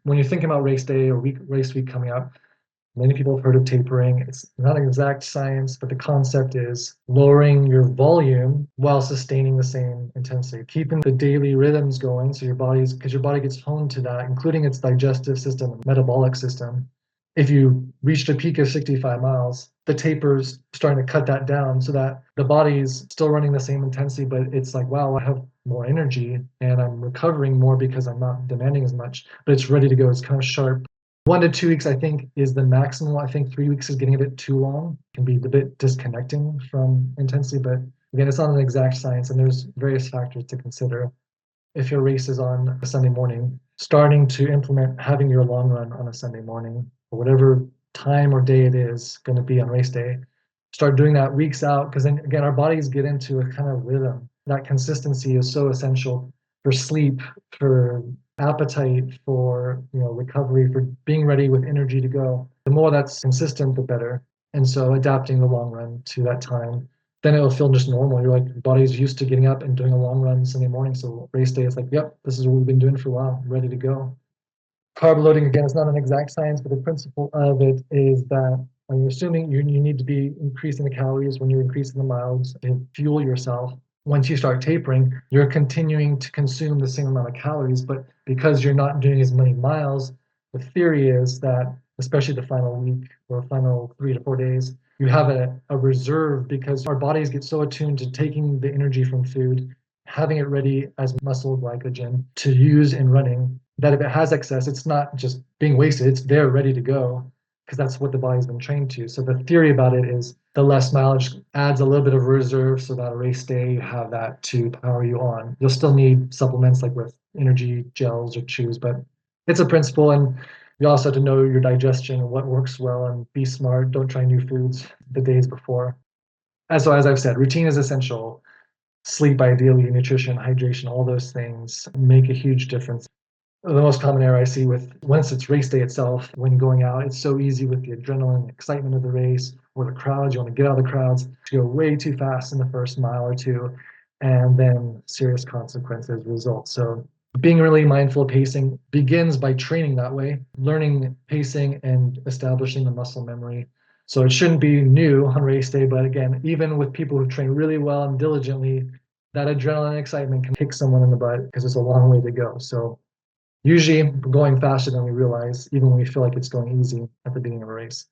when you're thinking about race day or race week coming up, many people have heard of tapering. It's not an exact science, but the concept is lowering your volume while sustaining the same intensity, keeping the daily rhythms going. So because your body gets honed to that, including its digestive system and metabolic system. If you reached a peak of 65 miles, the taper's starting to cut that down so that the body's still running the same intensity, but it's like, wow, I have more energy and I'm recovering more because I'm not demanding as much, but it's ready to go. It's kind of sharp. 1 to 2 weeks, I think, is the maximum. I think 3 weeks is getting a bit too long. It can be a bit disconnecting from intensity, but again, it's not an exact science, and there's various factors to consider. If your race is on a Sunday morning, starting to implement having your long run on a Sunday morning, or whatever time or day it is going to be on race day, start doing that weeks out, because then again, our bodies get into a kind of rhythm. That consistency is so essential for sleep, for appetite, for recovery, for being ready with energy to go. The more that's consistent, the better. And so adapting the long run to that time, then it'll feel just normal. You're like, your body's used to getting up and doing a long run Sunday morning. So race day, it's like, yep, this is what we've been doing for a while, ready to go. Carb loading, again, is not an exact science, but the principle of it is that when you're assuming you need to be increasing the calories when you're increasing the miles to fuel yourself. Once you start tapering, you're continuing to consume the same amount of calories, but because you're not doing as many miles, the theory is that, especially the final week or final 3 to 4 days, you have a reserve because our bodies get so attuned to taking the energy from food, having it ready as muscle glycogen to use in running, that if it has excess, it's not just being wasted, it's there ready to go because that's what the body's been trained to. So the theory about it is the less mileage adds a little bit of reserve so that a race day you have that to power you on. You'll still need supplements like with energy gels or chews, but it's a principle. And you also have to know your digestion and what works well and be smart. Don't try new foods the days before. As I've said, routine is essential. Sleep, ideally, nutrition, hydration, all those things make a huge difference. The most common error I see with once it's race day itself, when going out, it's so easy with the adrenaline, excitement of the race, or the crowds. You want to get out of the crowds to go way too fast in the first mile or two, and then serious consequences result. So being really mindful of pacing begins by training that way, learning pacing and establishing the muscle memory. So it shouldn't be new on race day, but again, even with people who train really well and diligently, that adrenaline and excitement can kick someone in the butt because it's a long way to go. So usually we're going faster than we realize, even when we feel like it's going easy at the beginning of a race.